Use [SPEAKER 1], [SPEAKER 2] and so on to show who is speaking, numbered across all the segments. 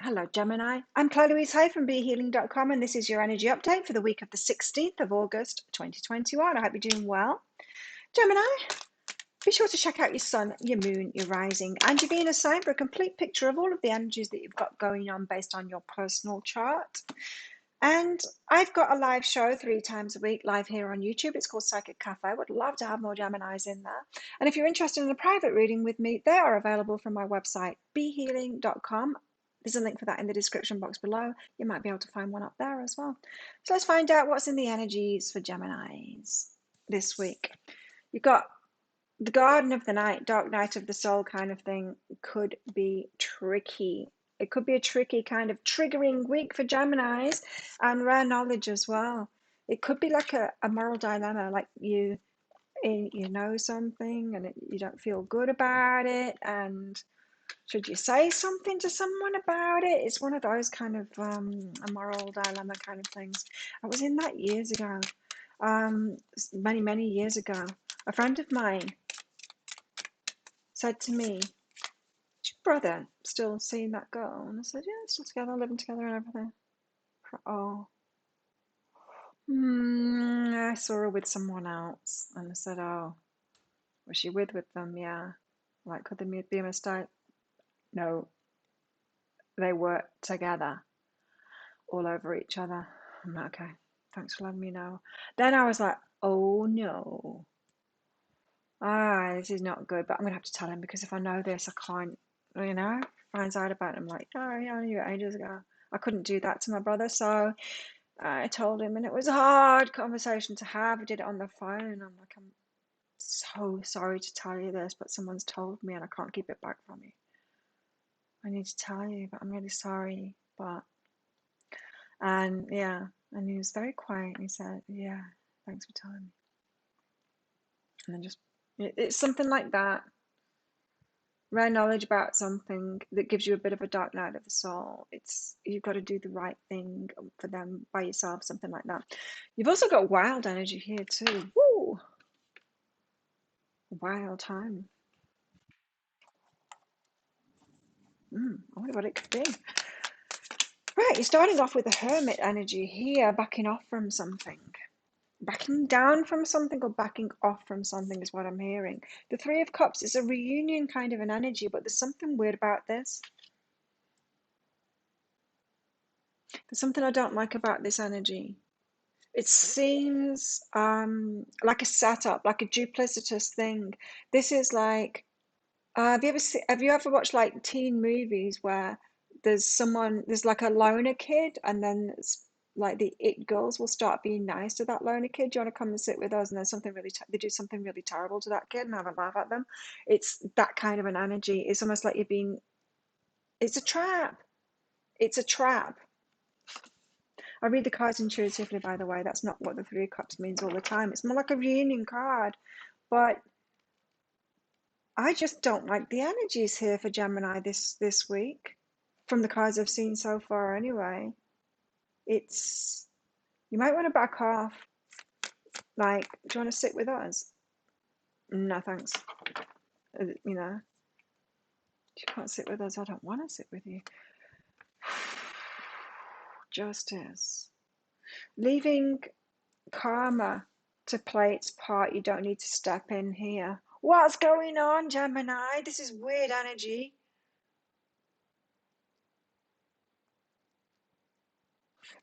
[SPEAKER 1] Hello, Gemini. I'm Chloe Louise Hay from BeHealing.com, and this is your energy update for the week of the 16th of August, 2021. I hope you're doing well. Gemini, be sure to check out your sun, your moon, your rising, and your Venus sign for a complete picture of all of the energies that you've got going on based on your personal chart. And I've got a live show 3 times a week live here on YouTube. It's called Psychic Cafe. I would love to have more Geminis in there. And if you're interested in a private reading with me, they are available from my website, BeHealing.com. There's a link for that in the description box below. You might be able to find one up there as well. So let's find out what's in the energies for Geminis this week. You've got the Garden of the Night, Dark Night of the Soul kind of thing could be tricky. It could be a tricky kind of triggering week for Geminis, and rare knowledge as well. It could be like a moral dilemma, like you know something and you don't feel good about it, and should you say something to someone about it? It's one of those kind of a moral dilemma kind of things. I was in that years ago, many years ago. A friend of mine said to me, "Is your brother still seeing that girl?" And I said, "Yeah, still together, living together and everything." "Oh, I saw her with someone else." And I said, "Oh, was she with them?" "Yeah." "Like, could there be a mistake?" "No, they were together, all over each other." I'm like, "Okay, thanks for letting me know." Then I was like, "Oh no, this is not good, but I'm gonna have to tell him, because if I know this, I can't, finds out about it. I'm like, oh yeah, I knew it ages ago. I couldn't do that to my brother." So I told him, and it was a hard conversation to have. I did it on the phone. I'm like, "I'm so sorry to tell you this, but someone's told me and I can't keep it back from you. I need to tell you, but I'm really sorry." But, and yeah, and he was very quiet. And he said, "Yeah, thanks for telling me." And then just, it's something like that. Rare knowledge about something that gives you a bit of a dark night of the soul. It's, you've got to do the right thing for them by yourself, something like that. You've also got wild energy here too. Woo! Wild time. I wonder what it could be. Right, you're starting off with the Hermit energy here, backing off from something. Backing down from something or backing off from something is what I'm hearing. The Three of Cups is a reunion kind of an energy, but there's something weird about this. There's something I don't like about this energy. It seems like a setup, like a duplicitous thing. This is like, have you ever watched like teen movies where there's like a loner kid, and then it's like the it girls will start being nice to that loner kid. "Do you want to come and sit with us?" And then they do something really terrible to that kid and have a laugh at them. It's that kind of an energy. It's almost like it's a trap. It's a trap. I read the cards intuitively, by the way. That's not what the Three of Cups means all the time. It's more like a reunion card. But I just don't like the energies here for Gemini this week, from the cards I've seen so far anyway. It's, you might want to back off. Like, "Do you want to sit with us?" "No, thanks." You know, "You can't sit with us." "I don't want to sit with you." Justice. Leaving karma to play its part. You don't need to step in here. What's going on, Gemini? This is weird energy.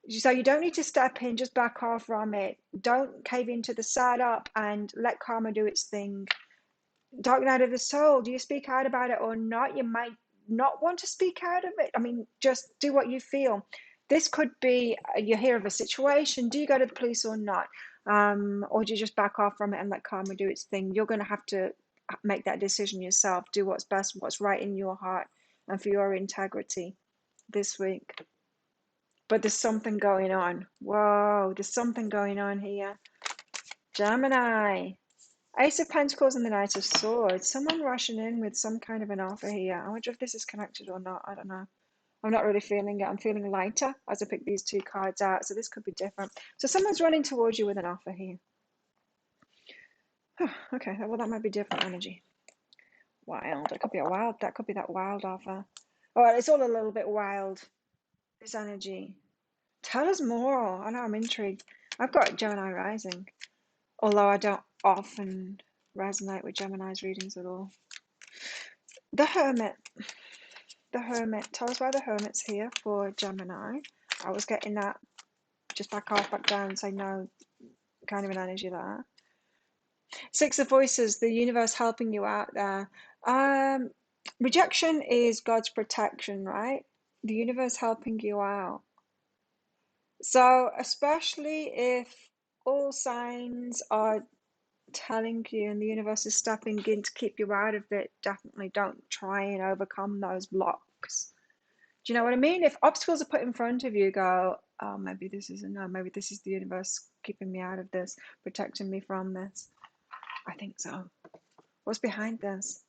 [SPEAKER 1] So you don't need to step in, just back off from it. Don't cave into the setup and let karma do its thing. Dark night of the soul. Do you speak out about it or not? You might not want to speak out of it. I mean, just do what you feel. This could be, you hear of a situation. Do you go to the police or not? Or do you just back off from it and let karma do its thing? You're going to have to make that decision yourself. Do what's best, what's right in your heart and for your integrity this week. But there's something going on. Whoa, there's something going on here. Gemini. Ace of Pentacles and the Knight of Swords. Someone rushing in with some kind of an offer here. I wonder if this is connected or not. I don't know. I'm not really feeling it. I'm feeling lighter as I pick these 2 cards out. So this could be different. So someone's running towards you with an offer here. Okay, well, that might be different energy. Wild. That could be that wild offer. All right, it's all a little bit wild, this energy. Tell us more. I know I'm intrigued. I've got Gemini rising, although I don't often resonate with Gemini's readings at all. The Hermit. The Hermit. Tell us why the Hermit's here for Gemini. I was getting that just back off, back down, say no, kind of an energy there. Six of Voices, the universe helping you out there. Rejection is God's protection, right? The universe helping you out. So, especially if all signs are telling you and the universe is stepping in to keep you out of it, definitely don't try and overcome those blocks. Do you know what I mean? If obstacles are put in front of you, go, oh, maybe this is a no, maybe this is the universe keeping me out of this, protecting me from this. I think so. What's behind this?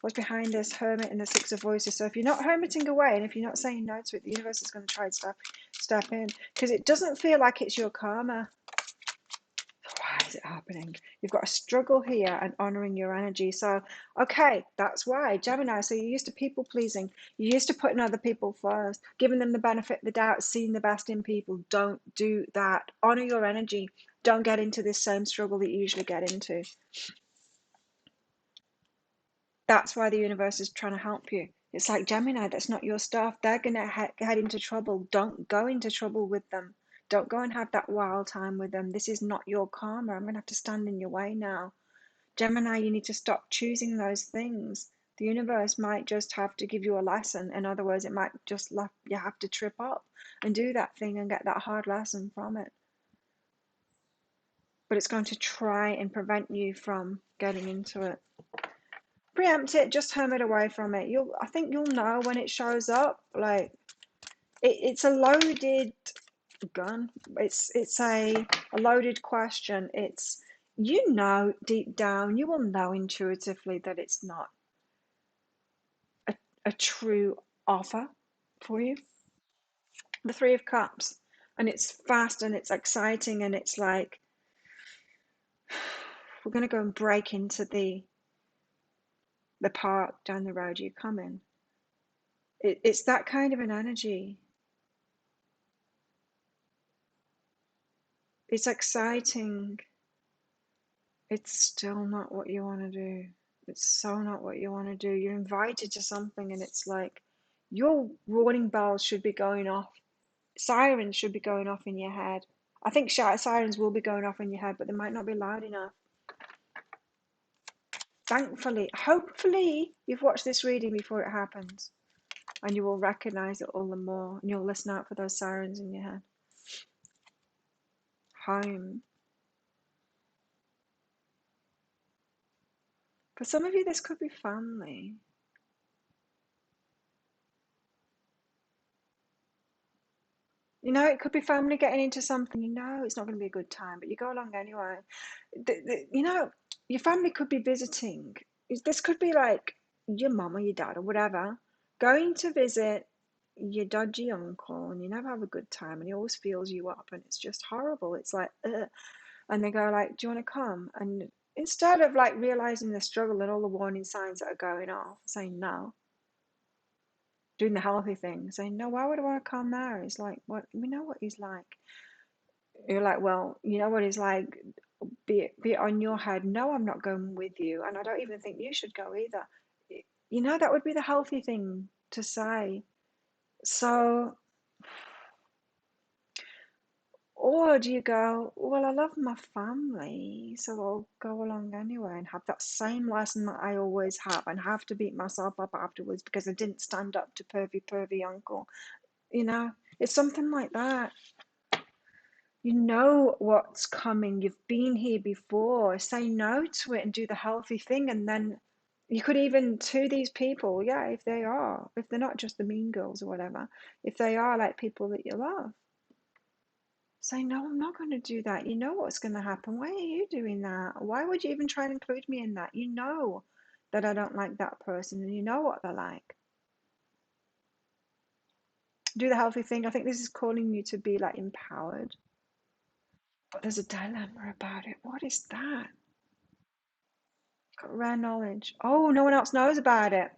[SPEAKER 1] What's behind this Hermit and the Six of Voices? So if you're not hermiting away and if you're not saying no to it, the universe is going to try and step in because it doesn't feel like it's your karma. Why is it happening? You've got a struggle here and honoring your energy. So, okay, that's why. Gemini, so you're used to people pleasing. You're used to putting other people first, giving them the benefit of the doubt, seeing the best in people. Don't do that. Honor your energy. Don't get into this same struggle that you usually get into. That's why the universe is trying to help you. It's like Gemini, that's not your stuff. They're going to head into trouble. Don't go into trouble with them. Don't go and have that wild time with them. This is not your karma. I'm going to have to stand in your way now. Gemini, you need to stop choosing those things. The universe might just have to give you a lesson. In other words, it might just let you have to trip up and do that thing and get that hard lesson from it. But it's going to try and prevent you from getting into it. Preempt it, just hermit away from it. I think you'll know when it shows up. Like it's a loaded gun. It's a loaded question. It's deep down, you will know intuitively that it's not a true offer for you. The Three of Cups, and it's fast and it's exciting and it's like we're gonna go and break into the park down the road you come in. It's that kind of an energy. It's exciting. It's still not what you want to do. It's so not what you want to do. You're invited to something and it's like your warning bells should be going off. Sirens should be going off in your head. I think sirens will be going off in your head, but they might not be loud enough. Thankfully, hopefully, you've watched this reading before it happens and you will recognize it all the more and you'll listen out for those sirens in your head. Home. For some of you, this could be family. You know, it could be family getting into something, you know, it's not going to be a good time, but you go along anyway. You know, your family could be visiting. This could be like your mum or your dad or whatever going to visit your dodgy uncle and you never have a good time and he always feels you up and it's just horrible. It's like, ugh. And they go like, do you want to come? And instead of like realizing the struggle and all the warning signs that are going off, saying no, doing the healthy thing, saying, no, why would I want to come there? It's like, what we know what he's like. You're like, well, you know what he's like, be it on your head. No, I'm not going with you, and I don't even think you should go either. You know, that would be the healthy thing to say. So, or do you go, well, I love my family, so I'll go along anyway and have that same lesson that I always have and have to beat myself up afterwards because I didn't stand up to pervy uncle. You know, it's something like that. You know what's coming. You've been here before. Say no to it and do the healthy thing. And then you could even, to these people, yeah, if they're not just the mean girls or whatever, if they are like people that you love, say, no, I'm not going to do that. You know what's going to happen. Why are you doing that? Why would you even try and include me in that? You know that I don't like that person and you know what they're like. Do the healthy thing. I think this is calling you to be like empowered. But there's a dilemma about it. What is that? Got rare knowledge. Oh, no one else knows about it.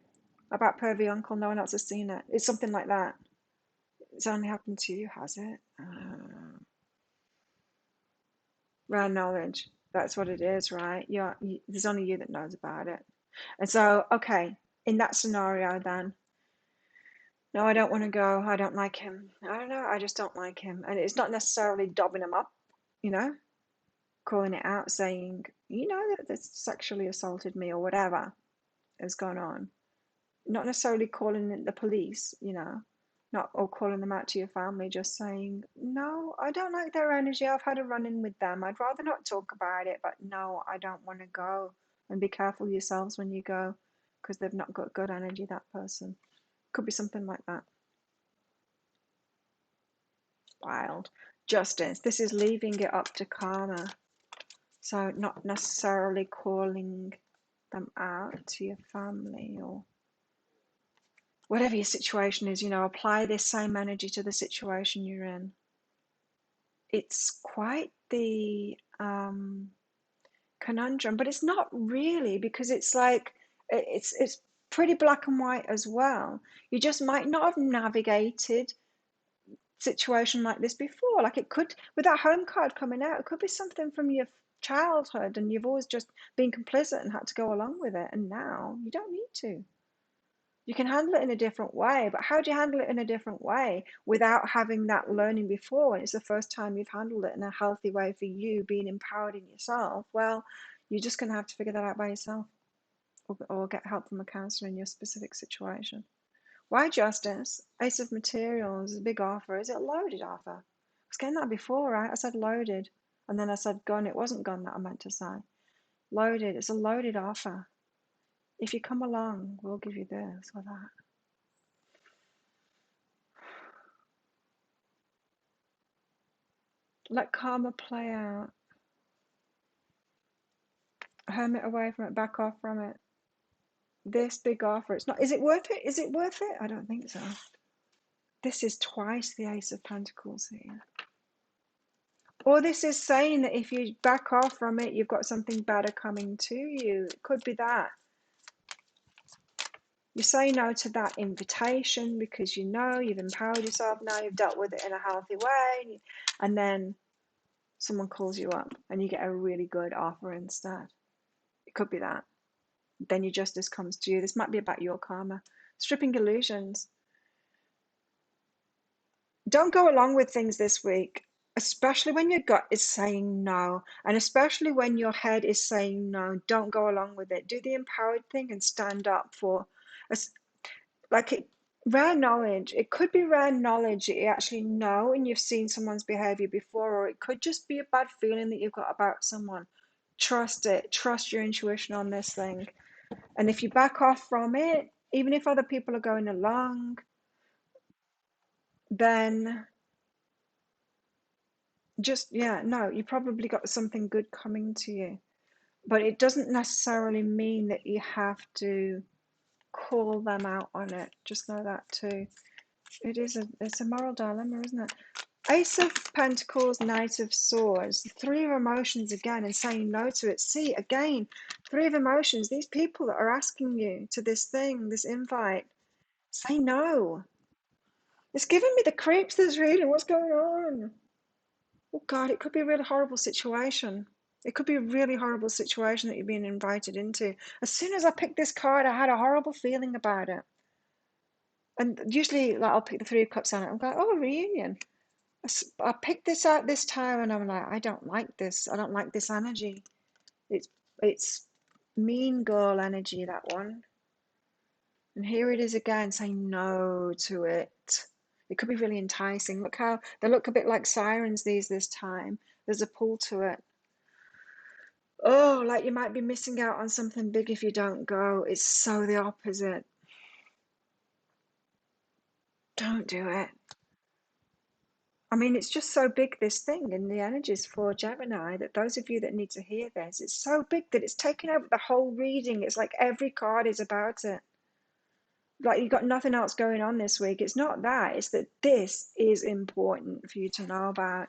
[SPEAKER 1] About pervy uncle, no one else has seen it. It's something like that. It's only happened to you, has it? Rare knowledge. That's what it is, right? There's only you that knows about it. And so, okay, in that scenario, then, no, I don't want to go. I don't like him. I don't know. I just don't like him. And it's not necessarily dobbing him up, you know, calling it out, saying, that they sexually assaulted me or whatever has gone on. Not necessarily calling in the police, not or calling them out to your family, just saying, no, I don't like their energy. I've had a run-in with them. I'd rather not talk about it, but no, I don't want to go. And be careful yourselves when you go, because they've not got good energy, that person. Could be something like that. Wild. Justice. This is leaving it up to karma. So not necessarily calling them out to your family or whatever your situation is, apply this same energy to the situation you're in. It's quite the conundrum, but it's not really, because it's like it's pretty black and white as well. You just might not have navigated situation like this before. Like, it could, with that home card coming out, it could be something from your childhood and you've always just been complicit and had to go along with it, and now you don't need to. You can handle it in a different way, but how do you handle it in a different way without having that learning before? And it's the first time you've handled it in a healthy way for you, being empowered in yourself. Well, you're just going to have to figure that out by yourself, or get help from a counselor in your specific situation. Why justice? Ace of Materials is a big offer. Is it a loaded offer? I was getting that before, right? I said loaded, and then I said gun. It wasn't gun that I meant to say. Loaded. It's a loaded offer. If you come along, we'll give you this or that. Let karma play out. Hermit away from it, back off from it. This big offer, it's not. Is it worth it? Is it worth it? I don't think so. This is twice the Ace of Pentacles here. Or this is saying that if you back off from it, you've got something better coming to you. It could be that. You say no to that invitation because you've empowered yourself now, you've dealt with it in a healthy way, and then someone calls you up and you get a really good offer instead. It could be that. Then your justice comes to you. This might be about your karma. Stripping illusions. Don't go along with things this week, especially when your gut is saying no, and especially when your head is saying no. Don't go along with it. Do the empowered thing and stand up for rare knowledge. It could be rare knowledge that you actually know and you've seen someone's behavior before, or it could just be a bad feeling that you've got about someone. Trust it. Trust your intuition on this thing. And if you back off from it, even if other people are going along, then you probably got something good coming to you. But it doesn't necessarily mean that you have to call them out on it. Just know that too. It's a moral dilemma, isn't it? Ace of Pentacles, Knight of Swords, three of emotions again, and saying no to it. See, again, three of emotions. These people that are asking you to this thing, this invite, say no. It's giving me the creeps, this reading. What's going on? Oh God, it could be a really horrible situation. It could be a really horrible situation that you're being invited into. As soon as I picked this card, I had a horrible feeling about it. And usually, like, I'll pick the Three of Cups on it. I'm like, oh, a reunion. I picked this out this time, and I'm like, I don't like this. I don't like this energy. It's mean girl energy, that one. And here it is again, saying no to it. It could be really enticing. Look how they look a bit like sirens this time. There's a pull to it. Oh, like you might be missing out on something big if you don't go. It's so the opposite. Don't do it. I mean, it's just so big, this thing, in the energies for Gemini, that those of you that need to hear this, it's so big that it's taken over the whole reading. It's like every card is about it. Like, you've got nothing else going on this week. It's not that. It's that this is important for you to know about.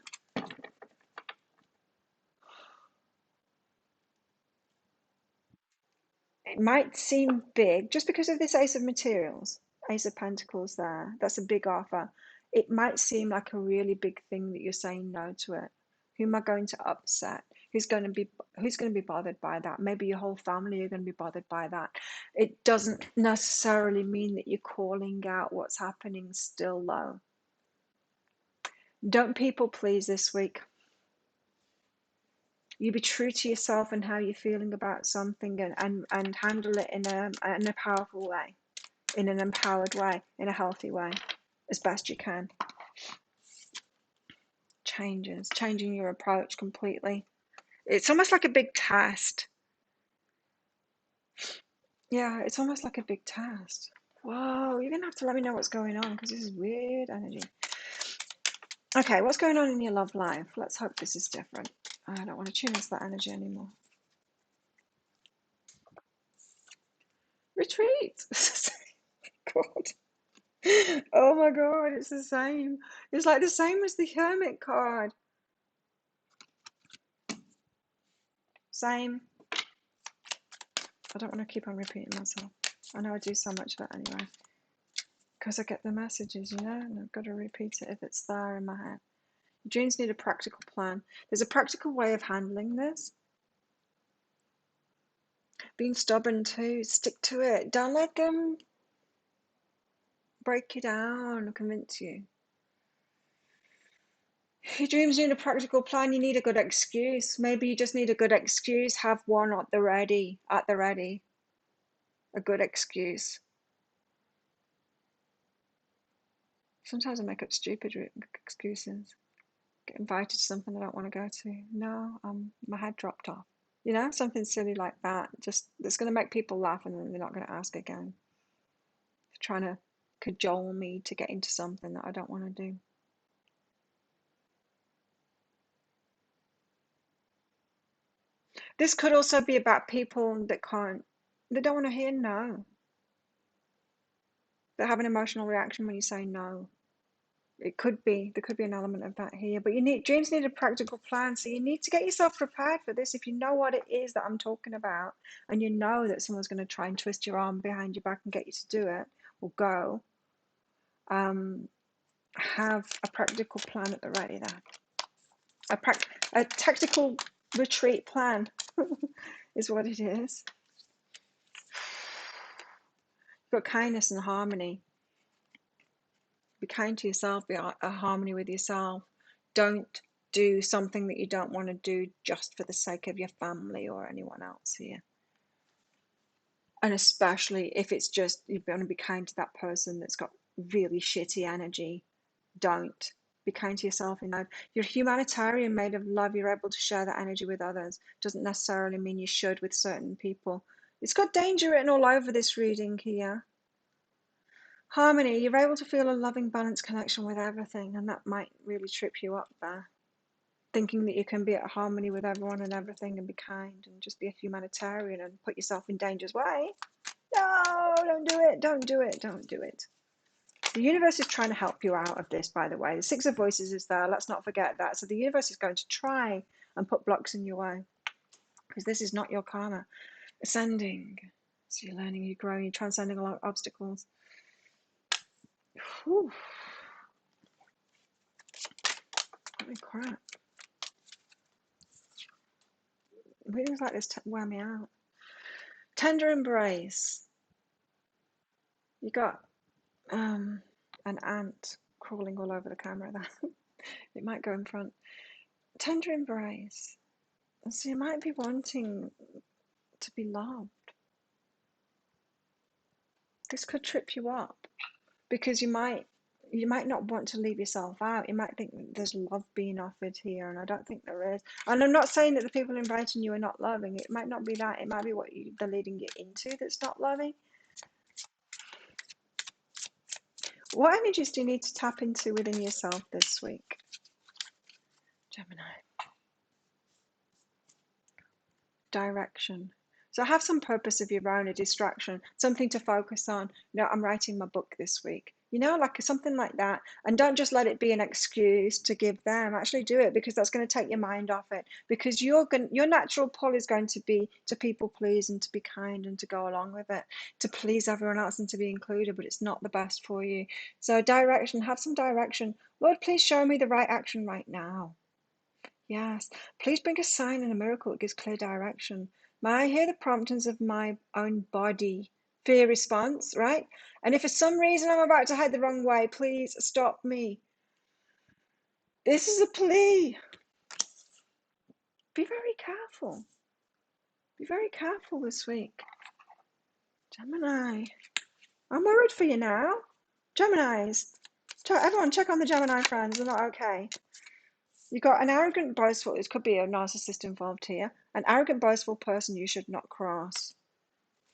[SPEAKER 1] It might seem big just because of this Ace of Materials, Ace of Pentacles there. That's a big offer. It might seem like a really big thing that you're saying no to it. Who am I going to upset? Who's going to be bothered by that? Maybe your whole family are going to be bothered by that. It doesn't necessarily mean that you're calling out what's happening still low. Don't people please this week. You be true to yourself and how you're feeling about something, and handle it in a powerful way, in an empowered way, in a healthy way, as best you can. Changing your approach completely. It's almost like a big test. Yeah, it's almost like a big test. Whoa, you're gonna have to let me know what's going on, because this is weird energy. Okay, what's going on in your love life? Let's hope this is different. I don't want to tune into that energy anymore. Retreat. God. Oh my God, it's the same. It's like the same as the Hermit card. Same. I don't want to keep on repeating myself. I know I do so much of it anyway. Because I get the messages, and I've got to repeat it if it's there in my head. Dreams need a practical plan. There's a practical way of handling this. Being stubborn too. Stick to it. Don't let them break you down or convince you. Your dreams need a practical plan. You need a good excuse. Maybe you just need a good excuse. Have one at the ready. A good excuse. Sometimes I make up stupid excuses. Get invited to something I don't want to go to. No, my head dropped off. Something silly like that. Just that's going to make people laugh, and then they're not going to ask again. They're trying to cajole me to get into something that I don't want to do. This could also be about people that they don't want to hear no. They have an emotional reaction when you say no. There could be an element of that here, but dreams need a practical plan, so you need to get yourself prepared for this. If you know what it is that I'm talking about, and you know that someone's going to try and twist your arm behind your back and get you to do it or go, have a practical plan at the ready there. A tactical retreat plan is what it is. You've got kindness and harmony. Be kind to yourself, be a harmony with yourself. Don't do something that you don't want to do just for the sake of your family or anyone else here. And especially if it's just you're going to be kind to that person that's got really shitty energy. Don't. Be kind to yourself. You're humanitarian, made of love. You're able to share that energy with others. Doesn't necessarily mean you should with certain people. It's got danger written all over this reading here. Harmony, you're able to feel a loving, balanced connection with everything, and that might really trip you up there. Thinking that you can be at harmony with everyone and everything and be kind and just be a humanitarian and put yourself in danger's way. No, don't do it, don't do it, don't do it. The universe is trying to help you out of this, by the way. The Six of Voices is there, let's not forget that. So the universe is going to try and put blocks in your way, because this is not your karma. Ascending, so you're learning, you're growing, you're transcending a lot of obstacles. Whew. Holy crap. Readings like this wear me out. Tender embrace. You got an ant crawling all over the camera there. It might go in front. Tender embrace. So you might be wanting to be loved. This could trip you up, because you might not want to leave yourself out. You might think there's love being offered here, and I don't think there is. And I'm not saying that the people inviting you are not loving. It might not be that. It might be what they're leading you into that's not loving. What energies do you need to tap into within yourself this week, Gemini? Direction. So have some purpose of your own, a distraction, something to focus on. I'm writing my book this week. like something like that. And don't just let it be an excuse to give them. Actually do it, because that's going to take your mind off it. Because your natural pull is going to be to people please and to be kind and to go along with it, to please everyone else and to be included, but it's not the best for you. So direction, have some direction. Lord, please show me the right action right now. Yes, please bring a sign and a miracle that gives clear direction. May I hear the promptings of my own body? Fear response, right? And if for some reason I'm about to head the wrong way, please stop me. This is a plea. Be very careful. Be very careful this week. Gemini, I'm worried for you now. Geminis, everyone check on the Gemini friends. They're not okay. You've got an arrogant, boastful, it could be a narcissist involved here. An arrogant, boastful person you should not cross.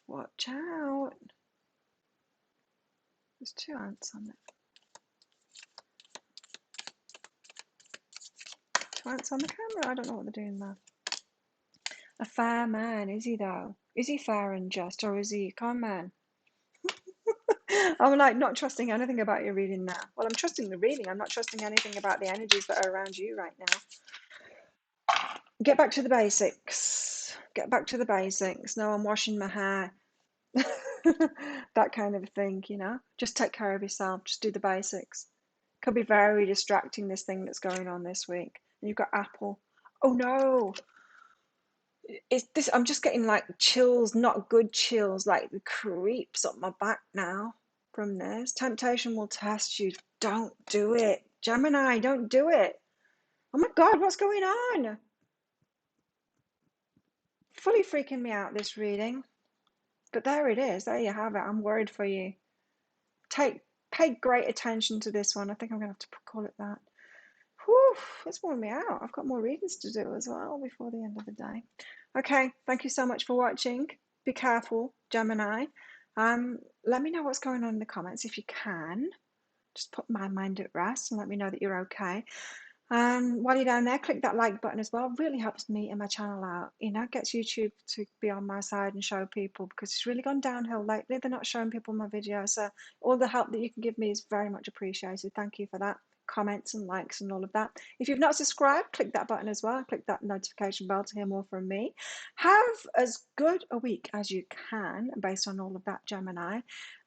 [SPEAKER 1] Watch out. There's 2 ants on it. 2 ants on the camera. I don't know what they're doing there. A fair man, is he though? Is he fair and just, or is he a con man? I'm like not trusting anything about your reading now. Well, I'm trusting the reading. I'm not trusting anything about the energies that are around you right now. Get back to the basics. Get back to the basics. No, I'm washing my hair. That kind of thing, Just take care of yourself. Just do the basics. Could be very distracting, this thing that's going on this week. And you've got Apple. Oh no. I'm just getting like chills, not good chills, like the creeps up my back now from this. Temptation will test you. Don't do it. Gemini, don't do it. Oh my God, what's going on? Fully freaking me out, this reading. But there it is. There you have it. I'm worried for you. Pay great attention to this one. I think I'm going to have to call it that. Whew, it's worn me out. I've got more readings to do as well before the end of the day. Okay, thank you so much for watching. Be careful, Gemini. Let me know what's going on in the comments if you can. Just put my mind at rest and let me know that you're okay. And while you're down there, click that like button as well. It really helps me and my channel out. Gets YouTube to be on my side and show people, because it's really gone downhill lately. They're not showing people my videos. So all the help that you can give me is very much appreciated. Thank you for that. Comments and likes and all of that. If you've not subscribed, click that button as well. Click that notification bell to hear more from me. Have as good a week as you can based on all of that, Gemini.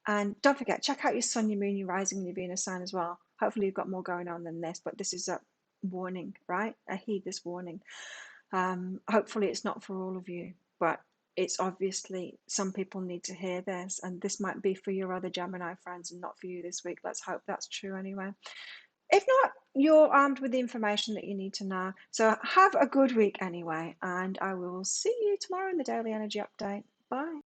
[SPEAKER 1] And don't forget, check out your sun, your moon, your rising, and your Venus sign as well. Hopefully you've got more going on than this, but this is a warning, right? I heed this warning. Hopefully it's not for all of you, but it's obviously some people need to hear this, and this might be for your other Gemini friends and not for you this week. Let's hope that's true anyway. If not, you're armed with the information that you need to know. So have a good week anyway, and I will see you tomorrow in the Daily Energy Update. Bye.